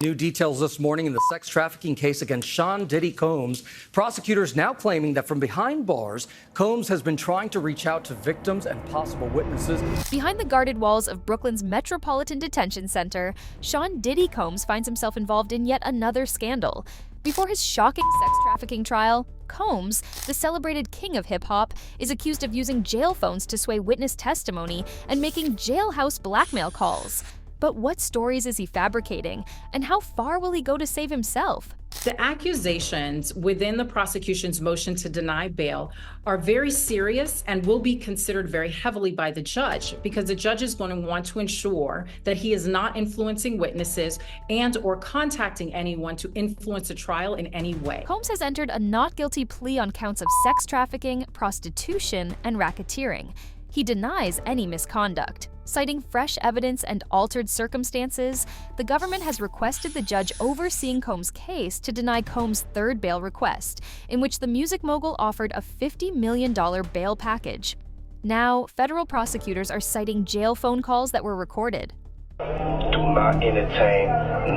New details this morning in the sex trafficking case against Sean Diddy Combs. Prosecutors now claiming that from behind bars, Combs has been trying to reach out to victims and possible witnesses. Behind the guarded walls of Brooklyn's Metropolitan Detention Center, Sean Diddy Combs finds himself involved in yet another scandal. Before his shocking sex trafficking trial, Combs, the celebrated king of hip-hop, is accused of using jail phones to sway witness testimony and making jailhouse blackmail calls. But what stories is he fabricating, and how far will he go to save himself? The accusations within the prosecution's motion to deny bail are very serious and will be considered very heavily by the judge, because the judge is going to want to ensure that he is not influencing witnesses and or contacting anyone to influence the trial in any way. Combs has entered a not guilty plea on counts of sex trafficking, prostitution, and racketeering. He denies any misconduct. Citing fresh evidence and altered circumstances, the government has requested the judge overseeing Combs' case to deny Combs' third bail request, in which the music mogul offered a $50 million bail package. Now, federal prosecutors are citing jail phone calls that were recorded. Do not entertain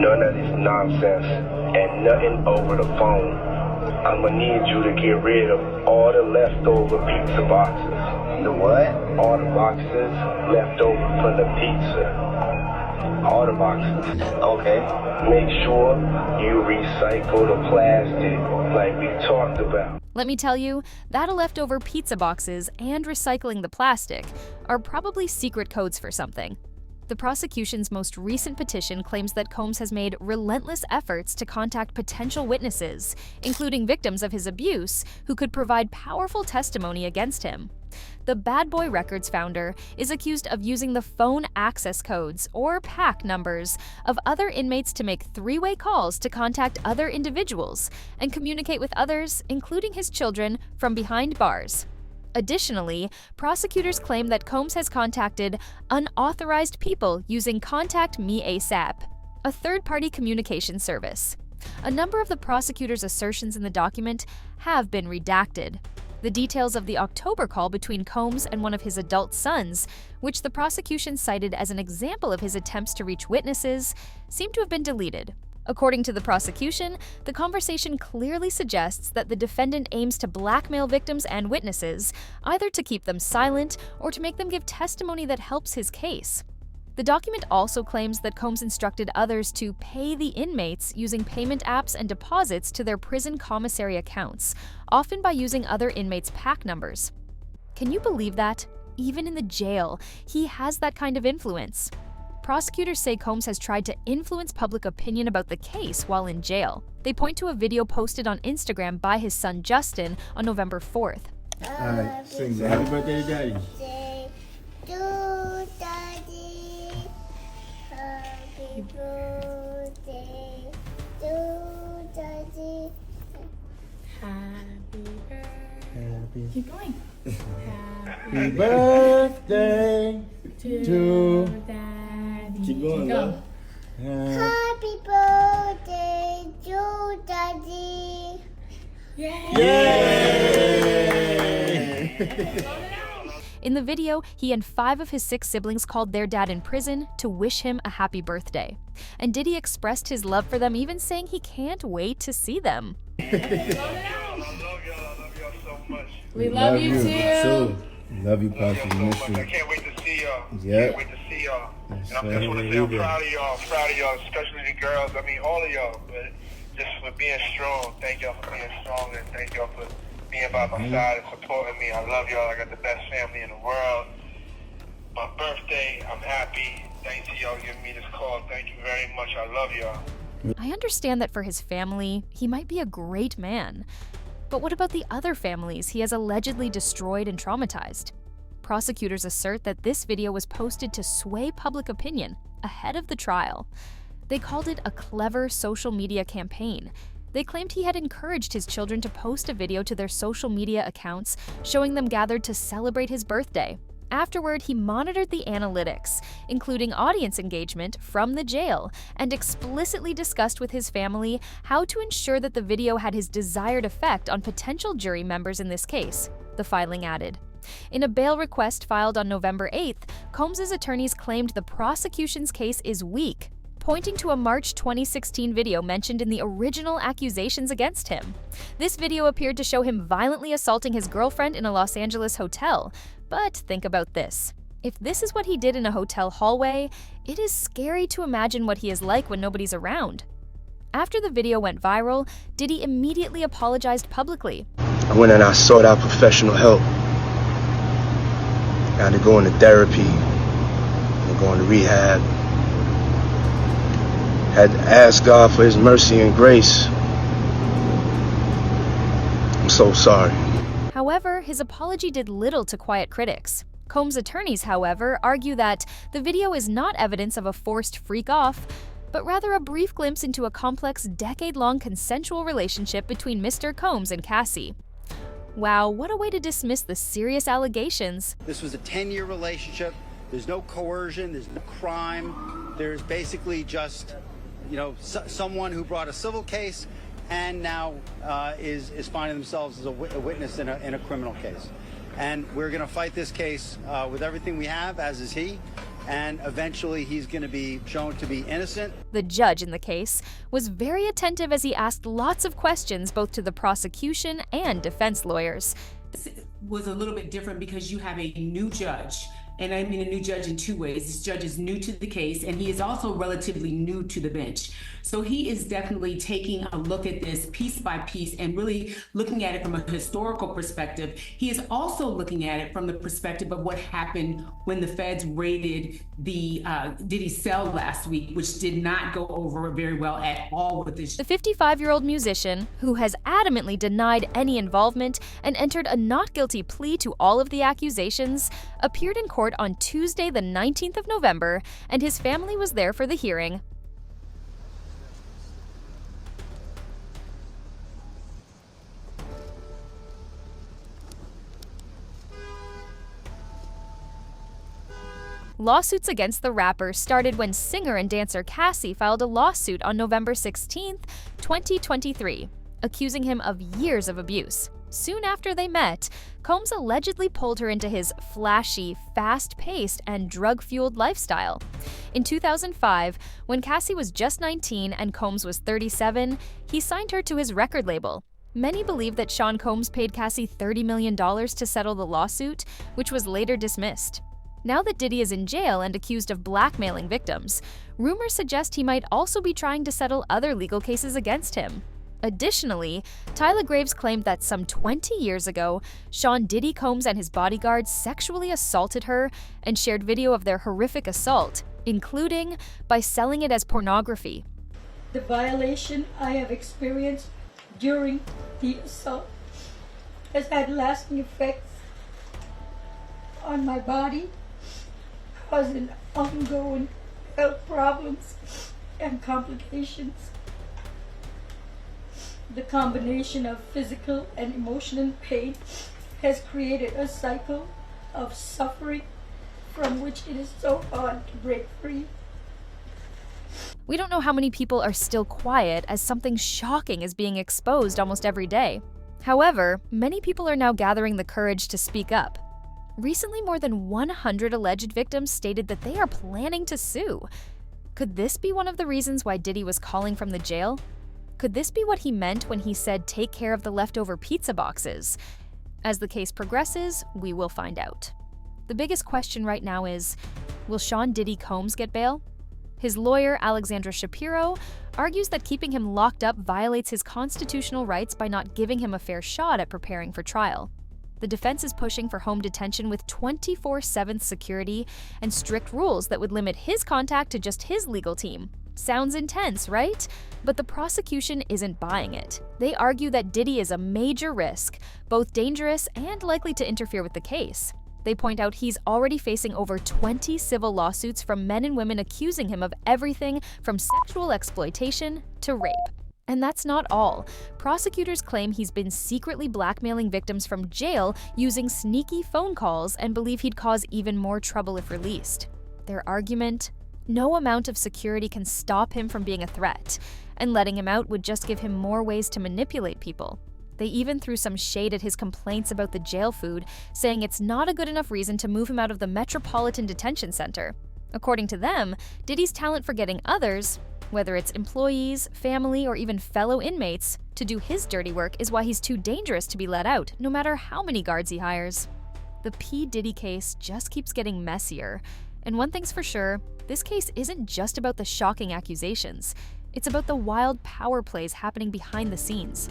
none of this nonsense and nothing over the phone. I'm gonna need you to get rid of all the leftover pizza boxes. The what? All the boxes left over from the pizza. All the boxes. Okay. Make sure you recycle the plastic like we talked about. Let me tell you, that leftover pizza boxes and recycling the plastic are probably secret codes for something. The prosecution's most recent petition claims that Combs has made relentless efforts to contact potential witnesses, including victims of his abuse, who could provide powerful testimony against him. The Bad Boy Records founder is accused of using the phone access codes, or PAC numbers, of other inmates to make three-way calls to contact other individuals and communicate with others, including his children, from behind bars. Additionally, prosecutors claim that Combs has contacted unauthorized people using Contact Me ASAP, a third-party communication service. A number of the prosecutor's assertions in the document have been redacted. The details of the October call between Combs and one of his adult sons, which the prosecution cited as an example of his attempts to reach witnesses, seem to have been deleted. According to the prosecution, the conversation clearly suggests that the defendant aims to blackmail victims and witnesses, either to keep them silent or to make them give testimony that helps his case. The document also claims that Combs instructed others to pay the inmates using payment apps and deposits to their prison commissary accounts, often by using other inmates' PAC numbers. Can you believe that? Even in the jail, he has that kind of influence. Prosecutors say Combs has tried to influence public opinion about the case while in jail. They point to a video posted on Instagram by his son Justin on November 4th. Alright, sing that. Happy birthday to Daddy. Happy birthday to Daddy. Happy birthday. Keep going. Happy birthday to Daddy. Keep going, Go. Happy birthday to Daddy. Yay! In the video, he and 5 of his 6 siblings called their dad in prison to wish him a happy birthday. And Diddy expressed his love for them, even saying he can't wait to see them. We love you too. Love you, Pops. I can't wait to see y'all. Yeah. Can't wait to see y'all. And I just want to say I'm proud of y'all, especially the girls. I mean, all of y'all, but just for being strong. Thank y'all for being strong, and thank y'all for being by my side and supporting me. I love y'all. I got the best family in the world. My birthday, I'm happy. Thanks to y'all giving me this call. Thank you very much. I love y'all. I understand that for his family, he might be a great man. But what about the other families he has allegedly destroyed and traumatized? Prosecutors assert that this video was posted to sway public opinion ahead of the trial. They called it a clever social media campaign. They claimed he had encouraged his children to post a video to their social media accounts showing them gathered to celebrate his birthday. Afterward, he monitored the analytics, including audience engagement from the jail, and explicitly discussed with his family how to ensure that the video had his desired effect on potential jury members in this case, the filing added. In a bail request filed on November 8th, Combs' attorneys claimed the prosecution's case is weak. pointing to a March 2016 video mentioned in the original accusations against him. This video appeared to show him violently assaulting his girlfriend in a Los Angeles hotel. But think about this. If this is what he did in a hotel hallway, it is scary to imagine what he is like when nobody's around. After the video went viral, Diddy immediately apologized publicly. I went and I sought out professional help. I had to go into therapy, and go into rehab. Had to ask God for his mercy and grace. I'm so sorry. However, his apology did little to quiet critics. Combs' attorneys, however, argue that the video is not evidence of a forced freak-off, but rather a brief glimpse into a complex, decade-long consensual relationship between Mr. Combs and Cassie. Wow, what a way to dismiss the serious allegations. This was a 10-year relationship. There's no coercion, there's no crime. There's basically just, someone who brought a civil case and now is finding themselves as a witness in a criminal case. And we're going to fight this case with everything we have, as is he. And eventually he's going to be shown to be innocent. The judge in the case was very attentive as he asked lots of questions both to the prosecution and defense lawyers. This was a little bit different because you have a new judge. And I mean a new judge in two ways. This judge is new to the case, and he is also relatively new to the bench. So he is definitely taking a look at this piece by piece and really looking at it from a historical perspective. He is also looking at it from the perspective of what happened when the feds raided the Diddy's cell last week, which did not go over very well at all with this. The 55-year-old musician, who has adamantly denied any involvement and entered a not guilty plea to all of the accusations, appeared in court on Tuesday, the 19th of November, and his family was there for the hearing. Lawsuits against the rapper started when singer and dancer Cassie filed a lawsuit on November 16, 2023, accusing him of years of abuse. Soon after they met, Combs allegedly pulled her into his flashy, fast-paced, and drug-fueled lifestyle. In 2005, when Cassie was just 19 and Combs was 37, he signed her to his record label. Many believe that Sean Combs paid Cassie $30 million to settle the lawsuit, which was later dismissed. Now that Diddy is in jail and accused of blackmailing victims, rumors suggest he might also be trying to settle other legal cases against him. Additionally, Tyler Graves claimed that some 20 years ago, Sean Diddy Combs and his bodyguards sexually assaulted her and shared video of their horrific assault, including by selling it as pornography. The violation I have experienced during the assault has had lasting effects on my body, causing ongoing health problems and complications. The combination of physical and emotional pain has created a cycle of suffering from which it is so hard to break free. We don't know how many people are still quiet as something shocking is being exposed almost every day. However, many people are now gathering the courage to speak up. Recently, more than 100 alleged victims stated that they are planning to sue. Could this be one of the reasons why Diddy was calling from the jail? Could this be what he meant when he said, "Take care of the leftover pizza boxes"? As the case progresses, we will find out. The biggest question right now is, will Sean Diddy Combs get bail? His lawyer, Alexandra Shapiro, argues that keeping him locked up violates his constitutional rights by not giving him a fair shot at preparing for trial. The defense is pushing for home detention with 24/7 security and strict rules that would limit his contact to just his legal team. Sounds intense, right? But the prosecution isn't buying it. They argue that Diddy is a major risk, both dangerous and likely to interfere with the case. They point out he's already facing over 20 civil lawsuits from men and women accusing him of everything from sexual exploitation to rape. And that's not all. Prosecutors claim he's been secretly blackmailing victims from jail using sneaky phone calls and believe he'd cause even more trouble if released. Their argument? No amount of security can stop him from being a threat, and letting him out would just give him more ways to manipulate people. They even threw some shade at his complaints about the jail food, saying it's not a good enough reason to move him out of the Metropolitan Detention Center. According to them, Diddy's talent for getting others, whether it's employees, family, or even fellow inmates, to do his dirty work is why he's too dangerous to be let out, no matter how many guards he hires. The P. Diddy case just keeps getting messier. And one thing's for sure, this case isn't just about the shocking accusations. It's about the wild power plays happening behind the scenes.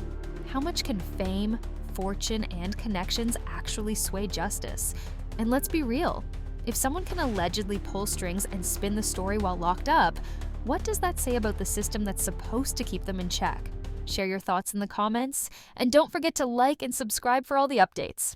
How much can fame, fortune, and connections actually sway justice? And let's be real. If someone can allegedly pull strings and spin the story while locked up, what does that say about the system that's supposed to keep them in check? Share your thoughts in the comments, and don't forget to like and subscribe for all the updates.